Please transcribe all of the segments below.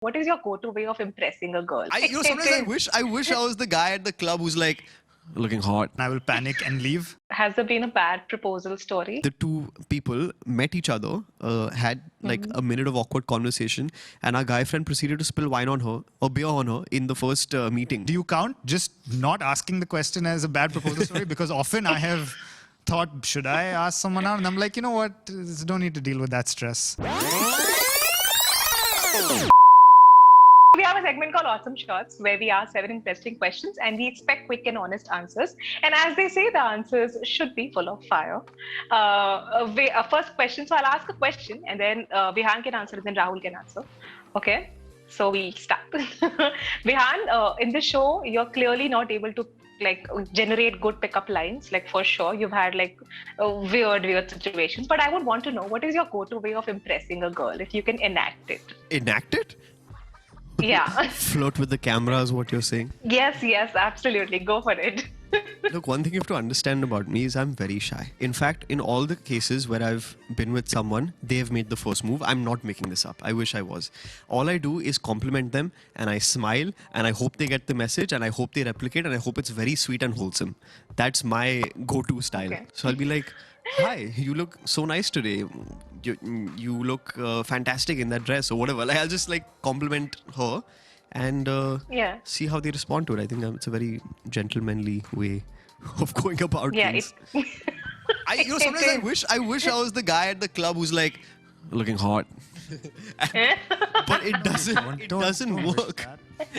What is your go-to way of impressing a girl? Sometimes I wish I was the guy at the club who's like, looking hot. I will panic and leave. Has there been a bad proposal story? The two people met each other, had like a minute of awkward conversation, and our guy friend proceeded to spill wine on her, or beer on her, in the first meeting. Do you count just not asking the question as a bad proposal story? Because often I have thought, should I ask someone out? And I'm like, you know what? Don't need to deal with that stress. We have a segment called Awesome Shots where we ask 7 interesting questions and we expect quick and honest answers. And as they say, the answers should be full of fire. First question, so I'll ask a question and then Vihaan can answer and then Rahul can answer. Okay, so we start. Vihaan, in the show, you're clearly not able to generate good pickup lines, for sure. You've had weird situations. But I would want to know, what is your go-to way of impressing a girl if you can enact it? Enact it? Yeah. Flirt with the camera is what you're saying? Yes, absolutely. Go for it. Look, one thing you have to understand about me is I'm very shy. In fact, in all the cases where I've been with someone, they have made the first move. I'm not making this up. I wish I was. All I do is compliment them and I smile and I hope they get the message and I hope they replicate and I hope it's very sweet and wholesome. That's my go-to style. Okay. So I'll be like, hi, you look so nice today. You look fantastic in that dress or whatever. I'll just compliment her and see how they respond to it. I think it's a very gentlemanly way of going about things. Sometimes I wish I was the guy at the club who's like, looking hot. But it doesn't work.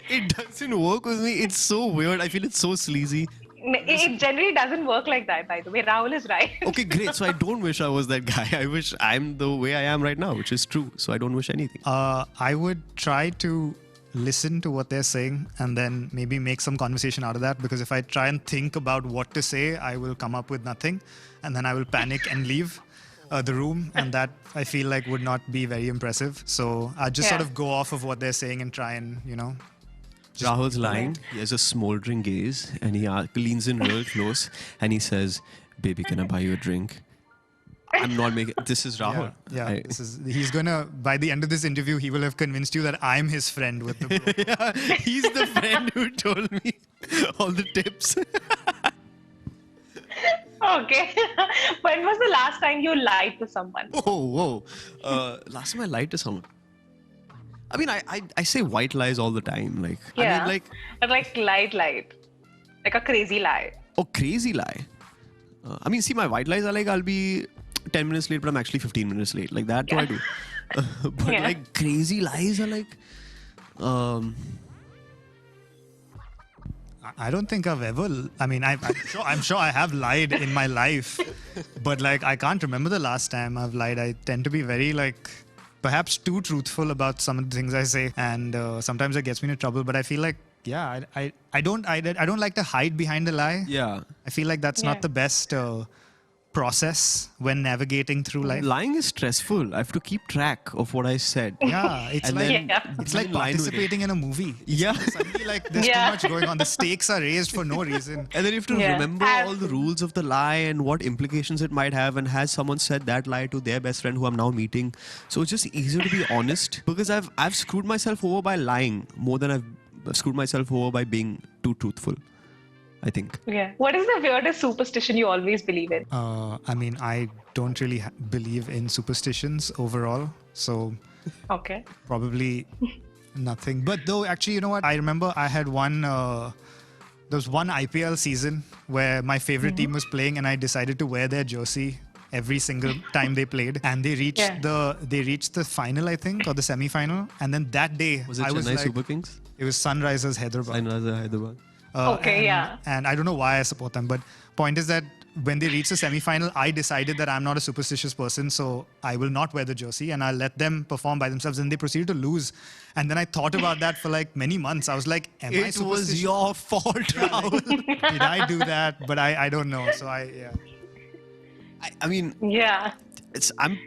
It doesn't work with me. It's so weird. I feel it's so sleazy. It generally doesn't work like that, by the way. Rahul is right. Okay, great. So I don't wish I was that guy. I wish I'm the way I am right now, which is true. So I don't wish anything. I would try to listen to what they're saying and then maybe make some conversation out of that, because if I try and think about what to say, I will come up with nothing and then I will panic and leave the room, and that I feel like would not be very impressive. So I just sort of go off of what they're saying and try and, Rahul's lying. He has a smoldering gaze and he leans in real close and he says, baby, can I buy you a drink? I'm not making... This is Rahul. Yeah. He's going to... By the end of this interview, he will have convinced you that I'm his friend with the bro. Yeah, he's the friend who told me all the tips. Okay. When was the last time you lied to someone? Whoa. Last time I lied to someone. I mean, I say white lies all the time. But lied. Like a crazy lie. Oh, crazy lie. See, my white lies are I'll be 10 minutes late, but I'm actually 15 minutes late. Like that, I do. But crazy lies are I don't think I've ever... I'm sure I have lied in my life. But I can't remember the last time I've lied. I tend to be very perhaps too truthful about some of the things I say, and sometimes it gets me into trouble. But I feel I don't like to hide behind a lie. Yeah, I feel like that's not the best process when navigating through life. Lying is stressful. I have to keep track of what I said. Yeah, it's like participating in a movie. Yeah, suddenly there's too much going on. The stakes are raised for no reason, and then you have to remember all the rules of the lie and what implications it might have. And has someone said that lie to their best friend who I'm now meeting? So it's just easier to be honest, because I've screwed myself over by lying more than I've screwed myself over by being too truthful, I think. Yeah. What is the weirdest superstition you always believe in? I don't really believe in superstitions overall. So okay, probably nothing. But though, actually, you know what? I remember I had there was one IPL season where my favorite team was playing and I decided to wear their jersey every single time they played, and they reached the final, I think, or the semi-final. And then that day, was it Chennai Super Kings? It was Sunrisers Hyderabad. And I don't know why I support them, but point is that when they reached the semi-final, I decided that I'm not a superstitious person, so I will not wear the jersey and I'll let them perform by themselves. And they proceeded to lose. And then I thought about that for many months. I was like, am I superstitious? It was your fault, Rahul. Did I do that? But I don't know. So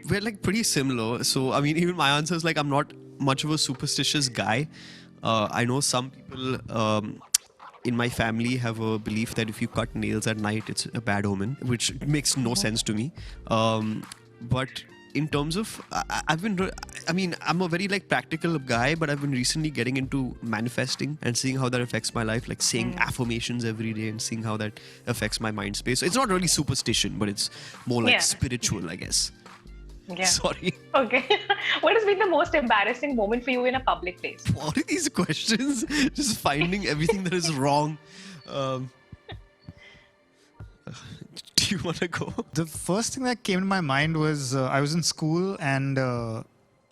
we're pretty similar. So even my answer is I'm not much of a superstitious guy. I know some people in my family have a belief that if you cut nails at night, it's a bad omen, which makes no sense to me. But in terms of, I've been, I mean, I'm a very like practical guy, but I've been recently getting into manifesting and seeing how that affects my life, like saying affirmations every day and seeing how that affects my mind space. So it's not really superstition, but it's more like spiritual, I guess. Yeah. Sorry. Okay. What has been the most embarrassing moment for you in a public place? What are these questions? Just finding everything that is wrong. Do you want to go? The first thing that came to my mind was I was in school and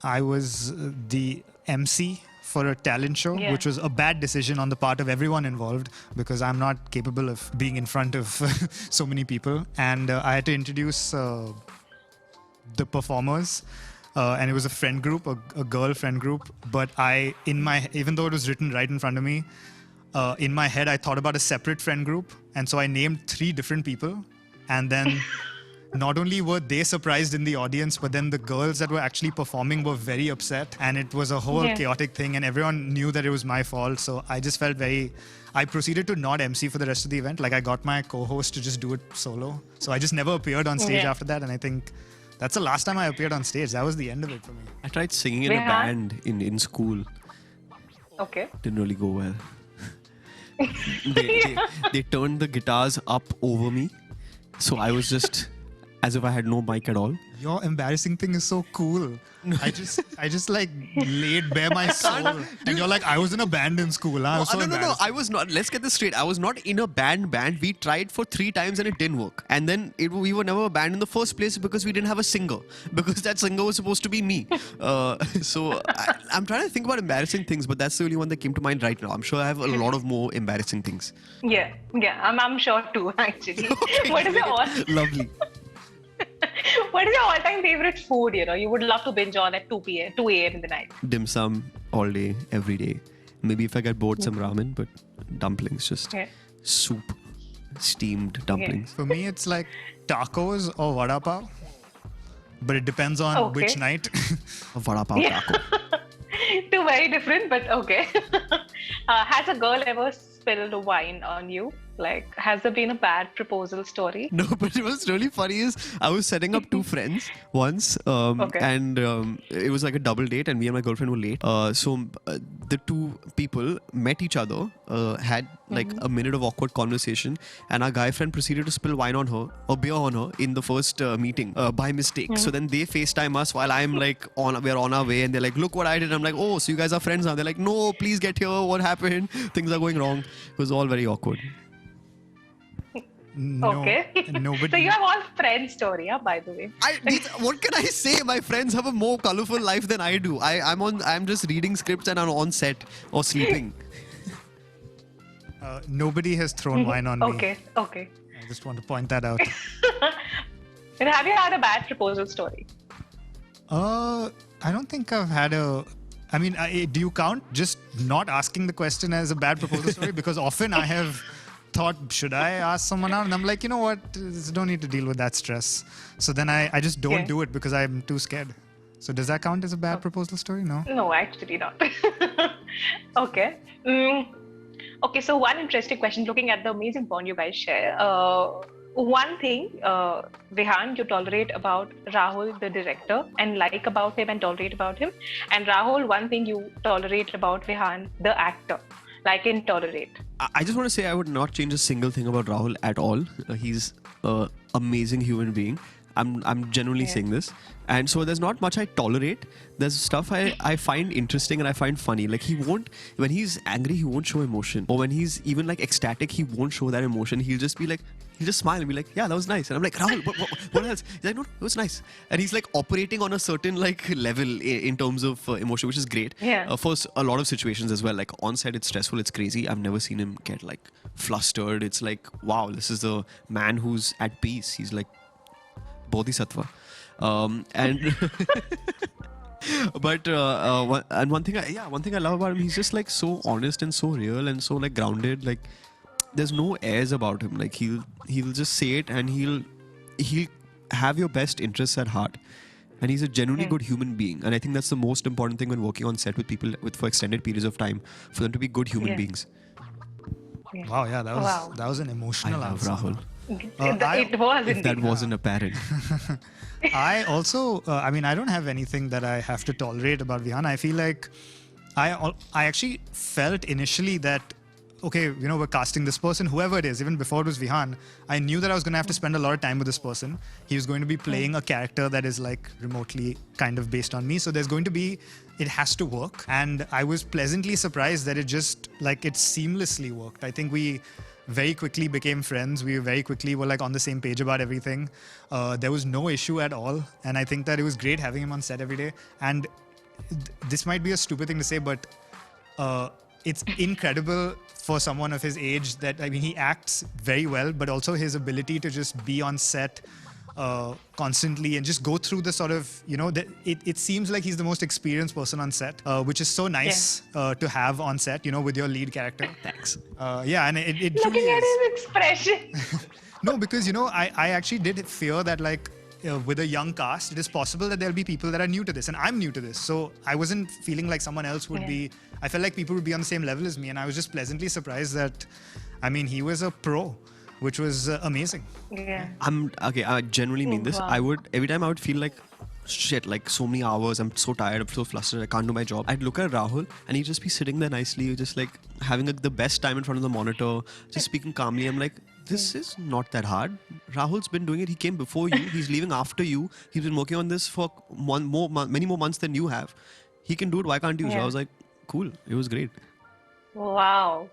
I was the MC for a talent show, which was a bad decision on the part of everyone involved because I'm not capable of being in front of so many people. And I had to introduce the performers. And it was a friend group, a girl friend group. But even though it was written right in front of me, in my head, I thought about a separate friend group. And so I named 3 different people. And then not only were they surprised in the audience, but then the girls that were actually performing were very upset. And it was a whole chaotic thing. And everyone knew that it was my fault. So I just felt I proceeded to not MC for the rest of the event. Like I got my co-host to just do it solo. So I just never appeared on stage after that. And I think that's the last time I appeared on stage. That was the end of it for me. I tried singing in a band in school. Okay. Didn't really go well. They turned the guitars up over me. So I was just as if I had no mic at all. Your embarrassing thing is so cool. I just like laid bare my soul. And you're like, I was in a band in school. Huh? No, I was not. Let's get this straight. I was not in a band. We tried for 3 times and it didn't work. And then we were never a band in the first place because we didn't have a singer. Because that singer was supposed to be me. So I'm trying to think about embarrassing things, but that's the only one that came to mind right now. I'm sure I have a lot of more embarrassing things. Yeah. I'm sure too, actually. Okay, what is your Lovely. What is your all-time favorite food, you would love to binge on at 2 a.m. in the night? Dim sum all day, every day. Maybe if I get bored, some ramen, but dumplings, just soup, steamed dumplings. For me, it's like tacos or vada pav. But it depends on which night. A vada pav taco. 2 very different, but okay. Has a girl ever spilled wine on you? Like, has there been a bad proposal story? No, but what's really funny is I was setting up 2 friends once, and it was like a double date, and me and my girlfriend were late. So the 2 people met each other, had like a minute of awkward conversation, and our guy friend proceeded to spill wine on her, or beer on her, in the first meeting by mistake. So then they FaceTime us while I'm like we're on our way, and they're like, "Look what I did." I'm like, "Oh, so you guys are friends now?" They're like, "No, please get here. What happened? Things are going wrong." It was all very awkward. Okay. Nobody. So you have all friend story, by the way. What can I say? My friends have a more colorful life than I do. I'm just reading scripts and I'm on set or sleeping. Nobody has thrown wine on me. Okay. I just want to point that out. And have you had a bad proposal story? I don't think I've had I mean, do you count just not asking the question as a bad proposal story? Because often I have thought, should I ask someone out? And I'm like, you know what? Don't need to deal with that stress. So then I just don't do it because I'm too scared. So does that count as a bad proposal story? No? No, actually not. Okay. Okay, so one interesting question, looking at the amazing bond you guys share. One thing, Vihaan, you tolerate about Rahul, the director, and like about him and tolerate about him. And Rahul, one thing you tolerate about Vihaan, the actor. Like intolerate. I just want to say I would not change a single thing about Rahul at all. He's an amazing human being. I'm genuinely saying this. And so there's not much I tolerate. There's stuff I find interesting and I find funny. Like when he's angry, he won't show emotion. Or when he's even like ecstatic, he won't show that emotion. He'll just smile and be like, yeah, that was nice. And I'm like, Rahul, what else? He's like, no, it was nice. And he's like operating on a certain like level in terms of emotion, which is great. Yeah. For a lot of situations as well. Like on set, it's stressful. It's crazy. I've never seen him get like flustered. It's like, wow, this is the man who's at peace. He's like Bodhisattva. And but one thing I love about him, he's just like so honest and so real and so like grounded. Like there's no airs about him. Like he'll just say it and he'll have your best interests at heart. And he's a genuinely good human being. And I think that's the most important thing when working on set with people for extended periods of time, for them to be good human beings. Wow, yeah, that was an emotional I love answer. Rahul. It was If that indeed. wasn't apparent. I also, I mean, I don't have anything that I have to tolerate about Vihaan. I feel like I actually felt initially that, okay, you know, we're casting this person, whoever it is, even before it was Vihaan, I knew that I was going to have to spend a lot of time with this person. He was going to be playing a character that is like remotely kind of based on me. So there's going to be, it has to work. And I was pleasantly surprised that it just, like, it seamlessly worked. I think we very quickly became friends. We very quickly were like on the same page about everything. There was no issue at all. And I think that it was great having him on set every day. And this might be a stupid thing to say, but it's incredible for someone of his age that, I mean, he acts very well, but also his ability to just be on set constantly and just go through the sort of, you know, it seems like he's the most experienced person on set, which is so nice to have on set, you know, with your lead character. Thanks. Yeah, and it Looking truly at is. his expression. No, because, you know, I actually did fear that, like, with a young cast, it is possible that there'll be people that are new to this, and I'm new to this. So I wasn't feeling like someone else would be. I felt like people would be on the same level as me, and I was just pleasantly surprised that, I mean, he was a pro, which was amazing. Yeah. I genuinely mean this. Wow. Every time I would feel like shit, like so many hours, I'm so tired, I'm so flustered, I can't do my job. I'd look at Rahul and he'd just be sitting there nicely, just like having the best time in front of the monitor, just speaking calmly. I'm like, this is not that hard. Rahul's been doing it. He came before you. He's leaving after you. He's been working on this for many more months than you have. He can do it. Why can't you? So I was like, cool. It was great. Wow.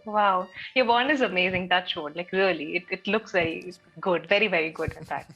Your bond is amazing, touch wood. Like, really, it looks very good. Very, very good, in fact.